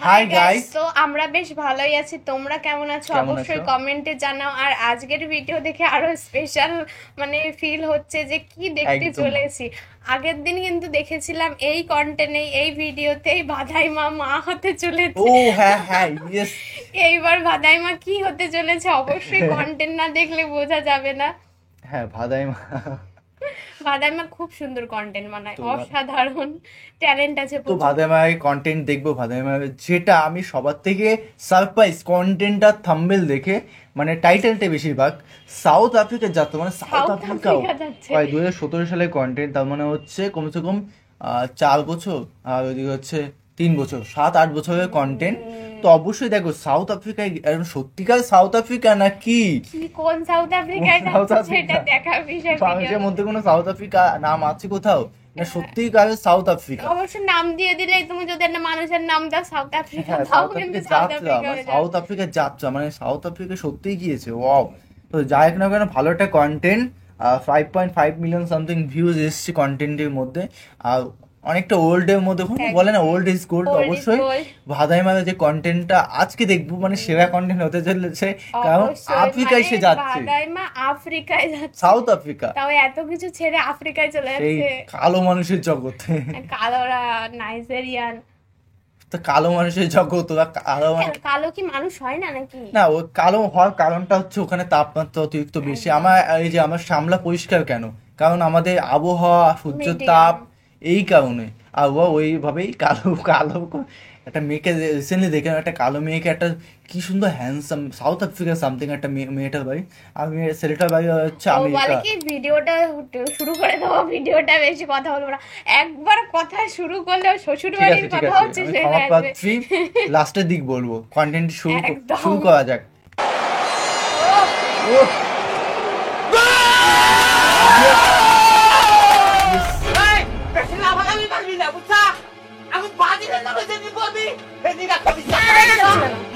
Hi guys, তো আমরা বেশ ভালোই আছি। তোমরা কেমন আছো অবশ্যই কমেন্টে জানাও। আর আজকের ভিডিও দেখে আরো স্পেশাল মানে ফিল হচ্ছে যে কি দেখতে চলেছি। আগের দিন কিন্তু দেখেছিলাম এই কন্টেন্টে এই ভিডিওতেই ভাদাই মা মা হতে চলেছে। ও হ্যাঁ হ্যাঁ ইয়েস। এইবার ভাদাই মা কি হতে চলেছে অবশ্যই কন্টেন্ট না দেখলে বোঝা যাবে না। হ্যাঁ ভাদাই মা খুব সুন্দর কন্টেন্ট বানায়, অসাধারণ ট্যালেন্ট আছে। তো ভাদাই মায়ের কন্টেন্ট দেখবো। ভাদাই মায়ের যেটা আমি সবার থেকে সারপ্রাইজ কন্টেন্টটা থাম্বনেল দেখে, মানে টাইটেলটা বেশিরভাগ সাউথ আফ্রিকা যাচ্ছে, মানে সাউথ আফ্রিকাও প্রায় 2017 সালের কন্টেন্ট। তার মানে হচ্ছে কমসে কম 4 বছর, আর ওইদিকে হচ্ছে 3 বছর, 7-8 বছরের কন্টেন্ট। তো অবশ্যই দেখো সাউথ আফ্রিকায় সত্যিকার সাউথ আফ্রিকা নাকি কোন সাউথ আফ্রিকায় সেটা দেখার বিষয়। বাংলাদেশের মধ্যে কোনো সাউথ আফ্রিকা নাম আছে কোথাও না? সত্যিকার সাউথ আফ্রিকা। অবশ্য নাম দিয়ে দিলেই, তুমি যদি একটা মানুষের নাম দাও সাউথ আফ্রিকা, সাউথ আফ্রিকা যাত্রা, মানে সাউথ আফ্রিকা সত্যিই গিয়েছে। ওয়াও। তো যাই হোক না কেন, ভালো একটা কন্টেন্ট। 5.5 মিলিয়ন সামথিং ভিউজ এসছে কন্টেন্টের মধ্যে। আর অনেকটা ওল্ড এর মধ্যে বলে না, ওল্ড ইজ গোল্ড। অবশ্যই ভাদাই মায়ের যে কন্টেন্টটা আজকে দেখবো, মানে সেরা কন্টেন্ট হতে চলেছে, কারণ আফ্রিকায় সে যাচ্ছে। ভাদাই মা আফ্রিকায় যাচ্ছে, সাউথ আফ্রিকা। তাও এত কিছু ছেড়ে আফ্রিকায় চলে যাচ্ছে। কালো মানুষের জগতে, কালোরা নাইজেরিয়ান, তো কালো মানুষের জগৎ। কালো কি মানুষ হয় না নাকি? না, ও কালো হওয়ার কারণটা হচ্ছে ওখানে তাপমাত্রা অতিরিক্ত বেশি। এই যে আমার সামলা পরিষ্কার কেন, কারণ আমাদের আবহাওয়া, সূর্যের তাপ, এই কারণে আবহাওয়া ওইভাবেই কালো কালো। একটা মেয়েকে রিসেন্টলি দেখলাম, একটা কালো মেয়েকে, একটা কি সুন্দর হ্যান্ডসাম সাউথ আফ্রিকা সামথিং একটা মেয়েটার বাড়ি, আর ছেলেটার বাড়ি হচ্ছে আমেরিকা। কি ভিডিওটা শুরু করে দেবো, ভিডিওটা বেশি কথা বলবো না, একবার কথা শুরু করলে শ্বশুর বাড়ির কথা হচ্ছে, লাস্টের দিক বলবো। কন্টেন্ট শুরু করা যাক।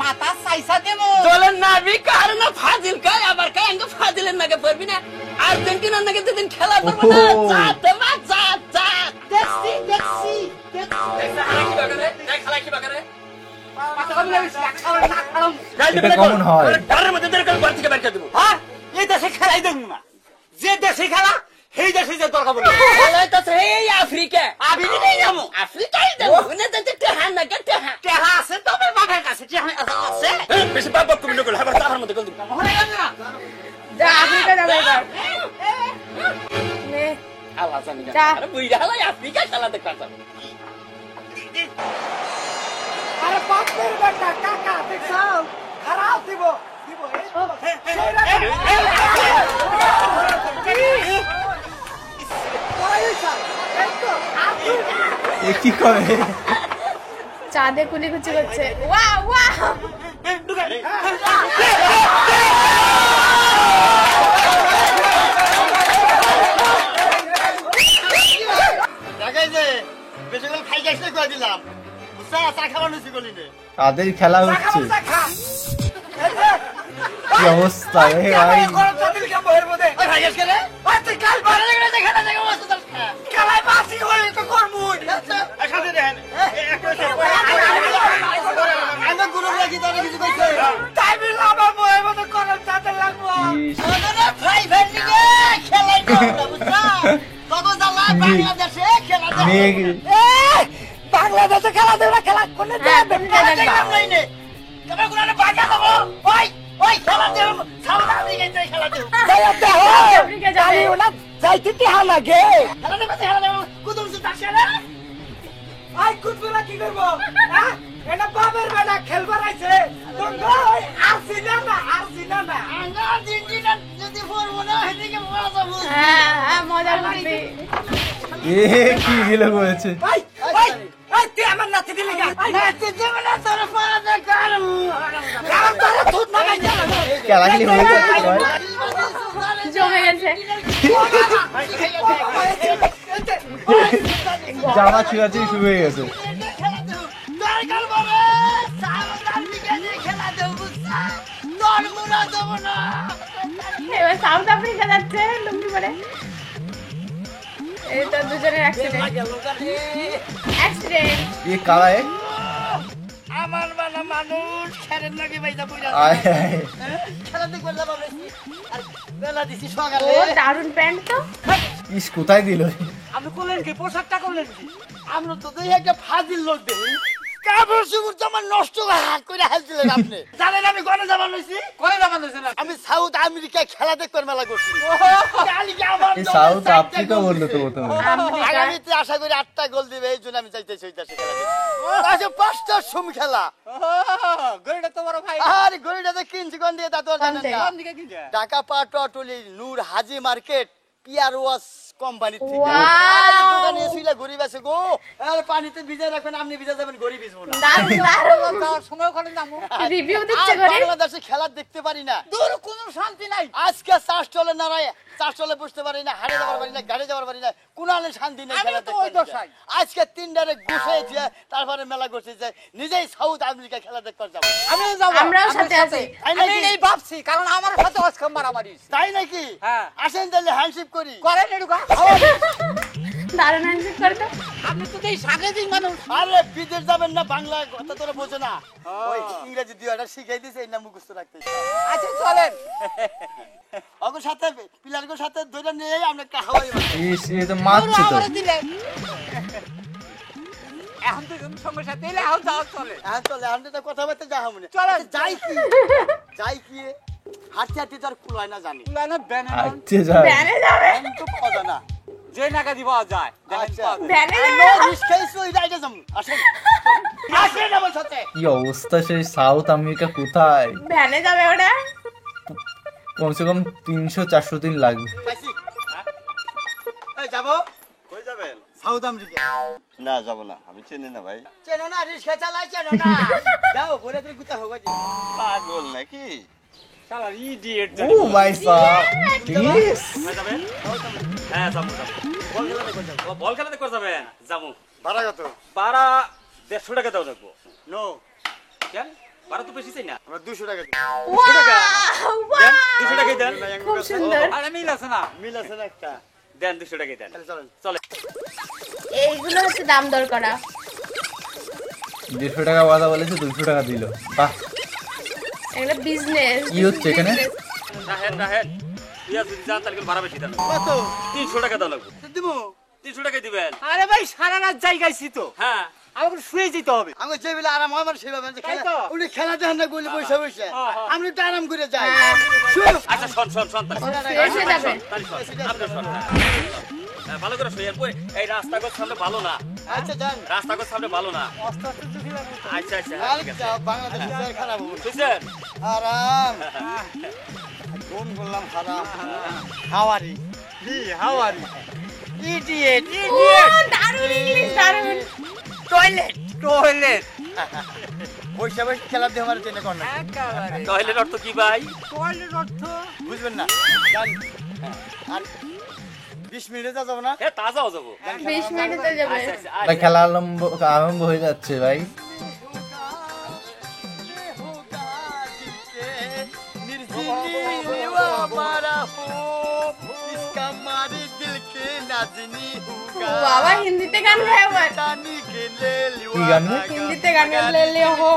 মাথা সাইসা দেবো দলের নাবি কারণ ফাজিল কায় আবার কায় আঙ্গ ফাজিলের নাকে পড়বি না। আর্জেন্টিনার নাকে দুদিন খেলা করবো না। যা তোমা যা যা দেখছি দেখছি খেলা কি বাগারে কেমন হয় ঘরের মধ্যে ঘর থেকে বের করে দেবো। হ্যাঁ, এই দেশে খেলাই দেবো না, যে দেশে খেলা সেই দেশে যে দরকার পড়বে। এই আফ্রিকা আমি নেই যাবো, আফ্রিকাই যাবো না। টেহা না টেহা টেহা আছে তবে বাবার কাছে টেহা আছে। বেশি বাবা কমি নকল আবার তাহার মধ্যে কল দিলাম। হরে গেল না, যা আফ্রিকা যাবে এবার। নে আল্লাহ জানি না, আরে বুইরা হলাই আফ্রিকা খেলা দেখতে যাবো। আরে বাপের বেটা কাকা দেখছো খারাপ দিব দিব কি করে চাঁদে কুলি কুচি করছে। ওয়াও ওয়াও, তাদের খেলা হচ্ছে, কি অবস্থা বাংলাদেশে খেলা দেবে না, খেলা করলে যাইতে টেহা লাগে। কি করবো এটা বাবের বেলা খেলবার আছে মজা করবে। কি গেলে করেছে আমার নাতি দিলে খেলাগুলি হয়ে যাচ্ছে, জমে গেছে। জামা ছিঁড়াছি শুরু হয়ে গেছে। এবার সাউথ আফ্রিকা যাচ্ছে লুঙ্গি পরে। এই তো দুজনের অ্যাক্সিডেন্ট। ये काला है আমার বানা মানুষ খেলের লাগে বাইদা বইরা আয় আয়। খেলা দেখবার যাবো আর বেলা দিছি ও সকালে দারুন প্যান্ট তো। ইস কোথায় দিল আপনি করলেন কি পোশাকটা করলেন কি আমরা তো দেখি একটা ফাজিল লোক দেখি কাপড় চুপড় তো আমার নষ্ট করে হালছিলেন আপনি জানেন আমি কোনে যাবার লইছি আমি সাউথ আমেরিকায় খেলা দেখবার মেলা করছি কালকে আমার এই দলে সাউথ 4টা আফ্রিকা গোল বললো তো দিবে। প্রথমে আগামীতে আশা করি 8টা গোল দিবে এই জন্য আমি চাইতেছি ওইটাতে খেলা দেখতে আচ্ছা 5টার সময় খেলা গরিটা তো বড় ভাই আর গড়িটাতে কিনছি কোন দিয়ে তা তো জানেন না কোন দিকে কিনছে ঢাকা পাটলি নূর হাজি মার্কেট পিয়ার ওয়াশ কোম্পানি থেকে Wow! আর দোকানে এসিলা গরিব আছে গো আর পানিতে ভিজে রাখবেন আপনি ভিজে যাবেন গরিব ভিজবো না দারুন দারুন যাওয়ার সময় ওখানে যাবো রিভিউ দিচ্ছে আর করে। বাংলাদেশে খেলা দেখতে পারি না দূর কোনো শান্তি নাই আজকে চাষ চলে না রায় চাষ চলে বসতে পারি না হাড়ে যাবার পারি না গাড়ি যাবার পারি না কোন আলে শান্তি নেই আমিও খেলা তো দেখতে ওই পারি না। দশায়। আজকে 3টারে গুছিয়েছে তারপরে মেলা করতেছে নিজেই সাউথ আমেরিকা খেলা দেখতে যাবো আমিও যাবো আমরাও আমার সাথে আছি। তাই আমি নাকি? এই ভাবছি কারণ আমার সাথে আজকে মারামারি হইছে। তাই নাকি হ্যাঁ। আসেন তাহলে হ্যান্ডশিপ করি করেন এরকম দারুন হ্যান্ডশেক করে তো। আপনি তো এই সাংঘাতিক মানুষ আরে বিদেশ যাবেন না বাংলা কথা তোরা বোঝো না ওই ইংরেজি দুইটা শিখাই দিছে এই না মুখস্থ রাখতে আচ্ছা চলেন ওর সাথে পিলারগুলোর সাথে ধরে নিয়ে আমরা খাওয়াই ইস এ তো মারছে তো আমারে দিলে এখন তো সঙ্গে সাথে এলে এখন যাওয়া চলে হ্যাঁ চলে আমরা তো কথা বলতে যা মনে চলেন। যাই কি যাই কি হাঁটতে হাঁটতে তো আর কুলায় না জানি লাইনে ব্যানে আচ্ছা যায় ভ্যানে যাবে। আমি তো খোঁজা না যে নাকা দিবা যায় দেখেন আচ্ছা। পাওয়া যায়। ভ্যানে আর যাবে। নো রিস্কেস ওই রাইডে যাম আসেন আসেন আমার সাথে কি অবস্থা সেই সাউথ আমেরিকা কোথায় ভ্যানে যাবে ওরা। কমসে কম 300-400 দিন লাগবে পাইছি এই যাবো কই যাবেন সাউথ আমেরিকা না যাব না আমি চিনি না ভাই চেনো না রিস্কা চালাই চেনো না যাও ঘুরে তুই কোথা হোক পাগল নাকি শালা ইডিয়েট ও মাই গড ইস যাবেন হ্যাঁ যাবো যাবো বল খেলাতে করে যাবেন যাবো ভাড়া কত ভাড়া 150 টাকা দাও রাখবো নো কেন ভাড়া তো বেশি চাই না আমরা 200 টাকা দিই দেন 200 টাকাই দেন খুব সুন্দর। আরে মিল আছে না মিল আছে না একটা দেন 200 টাকাই দেন তাহলে চলেন চলে এইগুলো হচ্ছে দাম দর করা। 150 টাকা ওয়াদা বলেছে 200 টাকা দিল বাহ এগুলো বিজনেস। কি হচ্ছে এখানে? রাহেন রাহেন ইয়া যদি যান তাহলে ভাড়া বেশি দেন কত 300 টাকা দাও লাগবো দিমু 300 টাকাই দিবেন আরে ভাই সারা রাত জায়গায়ছি তো হ্যাঁ আমাকে শুয়ে যেতে হবে আমি যে বেলা আরাম হয় আমার সেভাবে তাই তো। উনি খেলা দেখেন না গলি বসে বসে আমি একটু আরাম করে যাই আচ্ছা শোন শোন শোন তাহলে ফ্রেশ হয়ে যাবে। তাহলে শোন আপনি শোন হ্যাঁ, ভালো করে শুয়ে পড়ে এই রাস্তাঘাট সামনে ভালো না আচ্ছা যান রাস্তাঘাট সামনে ভালো না আস্তে আস্তে চোখে লাগবে তো। আচ্ছা আচ্ছা হ্যাঁ, ঠিক আছে বাংলাদেশ খারাপ হবে বুঝছেন আরাম ফোন করলাম হারাম হাওয়ারি জি হাওয়ারি ইডিয়েট ও দারুন ইংলিশ দারুন। টয়লেট টয়লেট বসে বসে খেলা দিয়ে আমার ট্রেনে কর না একেবারে টয়লেট অর্থ কি ভাই টয়লেট অর্থ বুঝবেন না যান আর 20 মিনিটে যাবো না হ্যাঁ তাজাও যাবো 20 মিনিটে যাবে। আচ্ছা আচ্ছা ভাই খেলা আরম্ভ হয়ে যাচ্ছে ভাই বাবা হিন্দিতে গান গায় আবার। কি গান রে? হিন্দিতে গান গাইলে লে হো।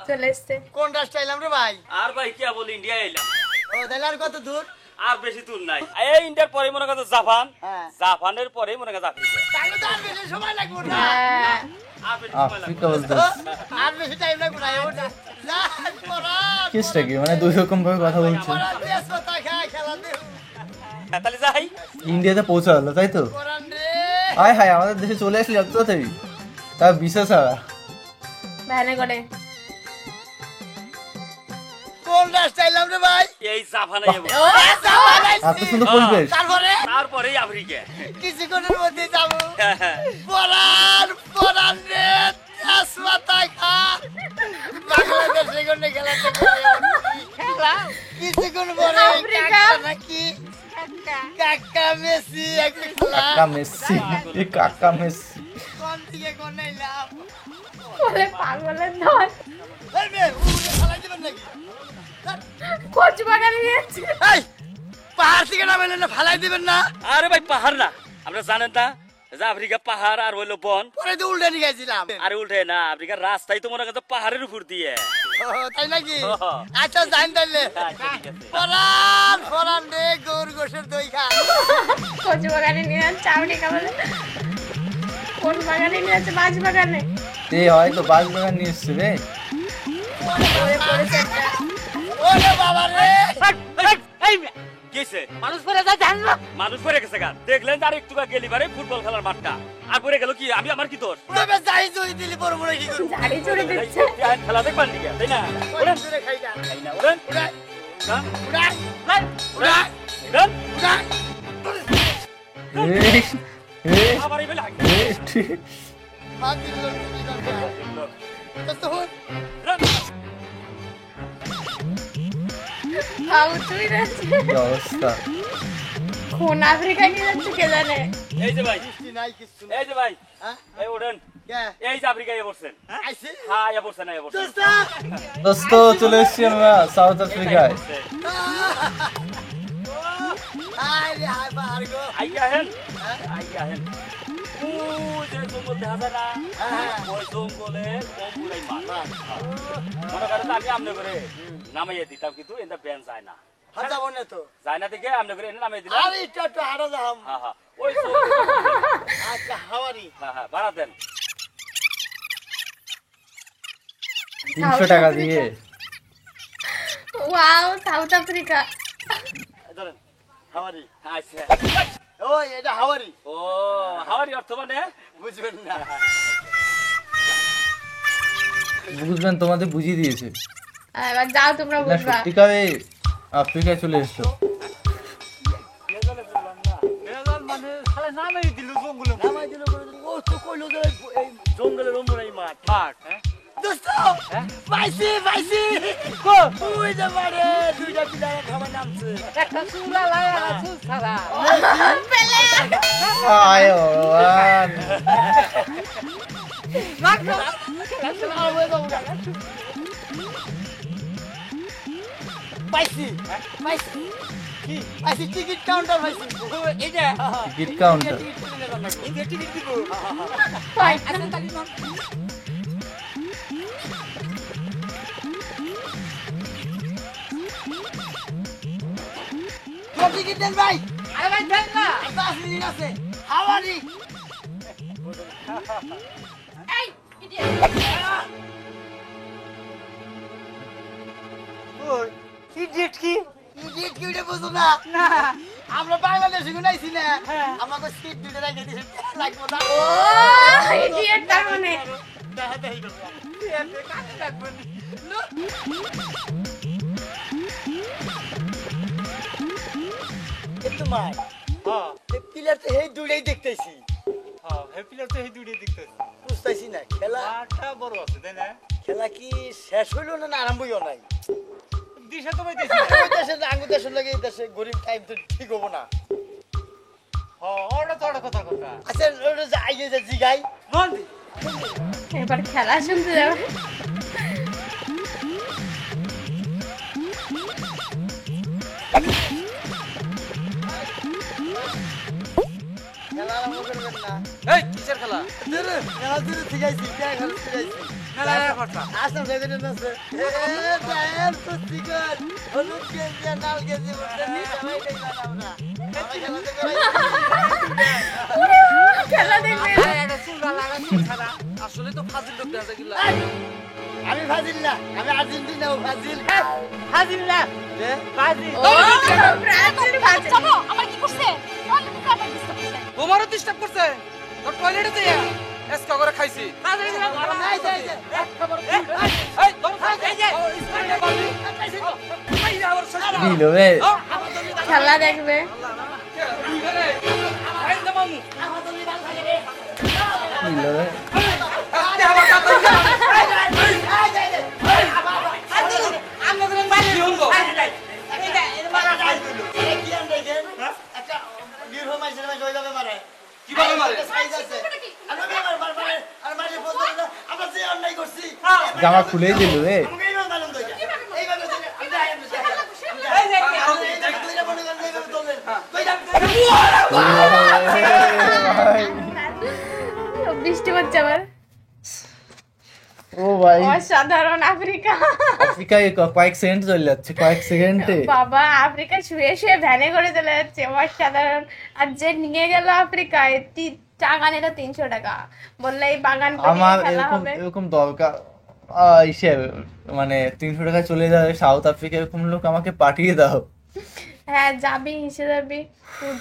চলে এসছে। কোন রাস্তা এলাম রে ভাই আর ভাই কি বলি ইন্ডিয়া এলাম ও তাহলে আর কত দূর আর বেশি দূর নাই এই ইন্ডিয়ার পরে মনে করো জাপান হ্যাঁ। জাপানের পরে মনে করো আফ্রিকা তাহলে তো আর বেশি সময় লাগবে না হ্যাঁ। আর বেশি সময় লাগবে আফ্রিকা বলতে আর বেশি টাইম লাগবে না কেসটা কি মানে দুই রকম ভাবে কথা বলছে না। তাহলে যাই ইন্ডিয়াতে পৌঁছা হলো তাই তো হায় হায় আমাদের দেশে চলে আসলি এত তাড়াতাড়ি তা বিশেষ ছাড়া ভ্যানে করে। কোন রাস্তা এলাম রে ভাই এই জাপানে যাবো ও এত সুন্দর পরিবেশ তারপরেই আফ্রিকা কিছুক্ষণের মধ্যে যাবো পরান রে আসমাতা খা বাংলাদেশে কোন খেলাতে খেলা কিছুক্ষণ পরে আফ্রিকা। নাকি কাকা মেসি একটা খেলা কাকা মেসি এই কাকা মেসি কোন দিকে কোন এলাম বলে পাগলের ধর। এই মেয়ে উড়ে খেলা দিবেন নাকি কচু বাগানে নিয়েছে। এই পাহাড় থেকে নামাইলেন না, ফালাই দিবেন না? আরে ভাই পাহাড় না, আমরা জানেন না যে আফ্রিকা পাহাড় আর হইলো বন। পরে তো উল্টে নিয়ে গেছিলাম। আরে উল্টে না, আফ্রিকার রাস্তাই তো মনে করছে পাহাড়ের উপর দিয়ে। ও, তাই নাকি? আচ্ছা যাইন তাইলে। আচ্ছা, ঠিক আছে। ফরান ফরান রে গরুর গোশের দই খা। কচু বাগানে নিয়ে যাচ্ছে চাউনি খাবলে। কোন বাগানে নিয়ে যাচ্ছে? বাজ বাগানে। এই হয়তো বাগবাগান নিয়ে এসছে রে। ওরে পড়েছে একটা। ওরে বাবা রে, কিসে? মানুষ পরে যায় জান না? মানুষ পড়ে গেছে গা, দেখলেন আর একটু গেলি বারে ফুটবল খেলার মাঠটা আর পড়ে গেল কি? আমি আমার কি দোষ? তবে যাই জই দিলি বড় বড় কি করব? ঝাড়ি চড়ে দিচ্ছে। খেলা দেখবেন নাকি, তাই না? ওরে ধরে খাই না। তাই না, ওরেন? উড়া হ্যাঁ? উড়া উড়া, উড়া উড়া, উড়া। আবার এই বেলা হাঁকি। হাত দিল তুমি করবে। তো হল উড়া। খাও তুই যাচ্ছে। কি অবস্থা। কোন আফ্রিকা নিয়ে যাচ্ছে কে জানে? এই যে ভাই, কি নাই কিছু না। এই যে ভাই, হ্যাঁ এই ওঠেন। কে এই যে আফ্রিকায় বসছেন। আইছে? হ্যাঁ, এ বসছেন, এ বসছেন। দোস্ত দোস্ত চলে এসছি আমরা সাউথ আফ্রিকায়। হাই রে হাই বাহার গো। আইয়া হেন, আইয়া হেন। ও যে জঙ্গল দেখা যায় না, ওই জঙ্গলে কম্বুরাই মাছ। মনে করেন যে আমি আমনে করে নামাইয়ে দিতাম, কিন্তু এটা ব্যান যায় না। হাত যাব না তো। যায় না দেখে আমনে করে এনে নামাই দিলাম। আরে এটা তো হারা যাম। হ্যাঁ হ্যাঁ, ওই জঙ্গলে। আচ্ছা হাওয়ারি। হ্যাঁ হ্যাঁ, বাড়া দেন। 300 টাকা দিয়ে। Wow, south Africa. ধরেন হাওয়ারি। আচ্ছা। ওই এটা হাওয়ারি। ও হাওয়ারি অর্থ মানে বুঝবেন না। বুঝবেন, তোমাদের বুঝিয়ে দিয়েছে। এবার যাও তোমরা না বুঝবা। সত্যিকারে আফ্রিকায় চলে এসছো। বেড়াল মানে শালা নামেই দিল জঙ্গলে। নামাই দিল করে দিল। ও তো কইলো যে এই জঙ্গলের ওমরাই মাঠ। মাঠ, হ্যাঁ? দোস্ত পাইছি পাইছি। ওই যে মারে দুইটা পিলার খাবার নামছে। একটা চুলা লায়া না চুল ছাড়া। পেলে। আয় ভগবান। পাইছি পাইছি কি পাইছি টিকিট কাউন্টার পাইছি। এইটা টিকিট কাউন্টার। ইন্ডিয়া টিকিট দিব। টিকিট দেন ভাই। আরে ভাই দেন না। 10 মিনিট আছে। হাওয়ারি। এই ইডিয়েট। ওই ইডিয়েট কি? ইডিয়েট কি ওটা বুঝো না? না। আমরা বাংলাদেশে গুনাইছি না। আমাকে সিট দিতে রাখে দিছে লাগবো না। ও ইডিয়েট তার মানে। দেখা দেই না। এতে কাকে লাগবে না? একটু মার। হ্যাঁ, পিলার তো এই দুইটাই দেখতেছি। হ্যাঁ, হ্যাপিলার তো এই দুইটাই দেখতেছি। বুঝতেছি না খেলা মাঠটা বড় আছে, তাই না? খেলা কি শেষ হইলো না আরম্ভ হইও নাই? দিশা তো পাইতেছি না। ওই দেশে আঙ্গুর দেশের লাগে এই দেশে গরিব টাইম তো ঠিক হবো না। হ্যাঁ, ওটা তো ওটা কথা কথা। আচ্ছা ওটা যে আইয়ে যে জিগাই নন্দী। এবার খেলা শুনতে যাও। খেলা আরম্ভ করবেন না। এই কিসের খেলা? ধরো খেলা ধরে ঠিক আছে কে খেলা ঠিক আছে। মেলা কথা। আসলে দেখেন না স্যার এ টায়ার তো সিগার হলুদ গেঞ্জি আর লাল গেঞ্জি পরে নি সবাই দেখলাম আমরা খেলা দেখে খেলা দেখবে। একটা চুলা লাগা চুল ছাড়া। আসলে তো ফাজিল লোক দেখা গেল। আমি ফাজিল না আমি আর্জেন্টিনা ও ফাজিল ফাজিল না। ফাজিল। ও ব্রাজিল বাজে। আমার কি করছে? তোমারও ডিস্টার্ব করছে। তোর টয়লেটে যাইয়া এসকা করে খাইছি। নাই যাই যাই এক খবর এই তোর খাই এই যে ইসমাইলে বলি। এই আবার সব দিল রে। খেলা দেখবে। এই যে মামু। দিল রে। তে আবার কথা কই। আমাদের কি হলো? এই যে এর মারা যাই দিল এই কি আন দেখেন একটা নির্ভর মাইছে মাইছে হই যাবে মারে কিভাবে মারে? সাইজ আছে আমরা মারে আর মারে বলতে আমরা যে অন্যায় করছি জামা খুলেই দিল রে। আমাকে এইভাবে মালুম দইটা এইভাবে আমি এই যে দুইটা মনে করেন এইভাবে বৃষ্টি হচ্ছে আবার। ও ভাই, অসাধারণ আফ্রিকা। আফ্রিকায় কয়েক সেকেন্ড চলে যাচ্ছে, কয়েক সেকেন্ডে। বাবা আফ্রিকা শুয়ে শুয়ে ভ্যানে করে চলে যাচ্ছে, অসাধারণ। আর যে নিয়ে গেল আফ্রিকায় টাকা নিল 300 টাকা, বললে এই বাগান আমার খেলা এরকম হবে। এরকম দরকার হিসেবে, মানে 300 টাকা চলে যাবে সাউথ আফ্রিকা, এরকম লোক আমাকে পাঠিয়ে দাও। হ্যাঁ যাবি, হিসে যাবি,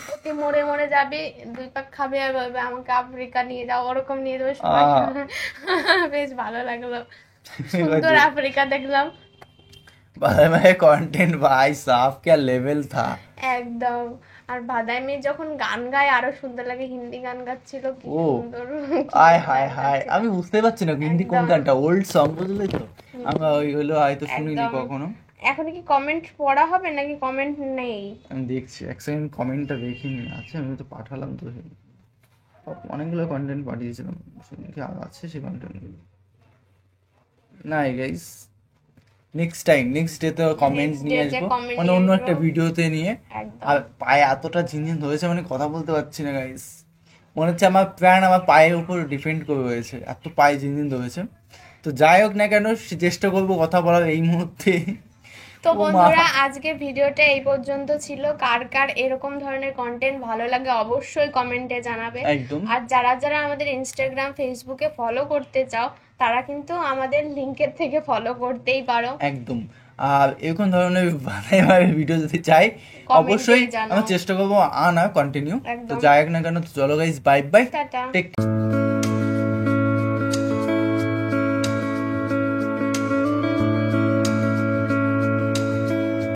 প্রতি মোড়ে মোড়ে যাবি, 2 পাক খাবে আর বলবে আমাকে আফ্রিকা নিয়ে যাও, ওরকম নিয়ে যাবে সবাই। বেশ ভালো লাগলো, সুন্দর আফ্রিকা দেখলাম। भाई कंटेंट भाई साहब क्या लेवल था একদম। আর বাদাই মেয়ে যখন গান গায় আরো সুন্দর লাগে, হিন্দি গান গাচ্ছিল, কি ও, সুন্দর। আয় হায় হায়, আমি বুঝতে পারছি না হিন্দি কোন গানটা, ওল্ড সং বুঝলে তো, আমরা ওইগুলো হয়তো শুনিনি একদম। কখনো। এখন কি কমেন্ট পড়া হবে নাকি কমেন্ট নেই? আমি দেখছি, এক সেকেন্ড কমেন্টটা দেখিনি, আছে আমি তো পাঠালাম তো, অনেকগুলো কন্টেন্ট পাঠিয়েছিলাম, কি আর আছে সেই কন্টেন্টগুলো? না guys, next time, next day তো কমেন্টস Next নিয়ে day তে আসবো, comment মানে নিয়ে অন্য আসবো। একটা ভিডিওতে নিয়ে। একদম। আর পায়ে এতটা ঝিনঝিন ধরেছে, মানে কথা বলতে পারছি না গাইস, মনে হচ্ছে আমার প্রাণ আমার পায়ের উপর ডিপেন্ড করে রয়েছে, এত পায়ে ঝিনঝিন ধরেছে। তো যাই হোক না কেন, চেষ্টা করবো কথা বলার এই মুহূর্তে। তো ও মা। বন্ধুরা আজকে ভিডিওটা এই পর্যন্ত ছিল। কার কার এরকম ধরনের কন্টেন্ট ভালো লাগে অবশ্যই কমেন্টে জানাবে। একদম। আর যারা যারা আমাদের ইনস্টাগ্রাম ফেসবুকে ফলো করতে চাও তারা কিন্তু আমাদের লিংকের থেকে ফলো করতেই পারো। একদম। আর এরকম ধরনের বানাই ভিডিও যদি চাই অবশ্যই জানাও। আমি চেষ্টা করবো আনা কন্টিনিউ। তো একদম। যাই হোক না কেন, তো চলো guys, bye bye, tata. Take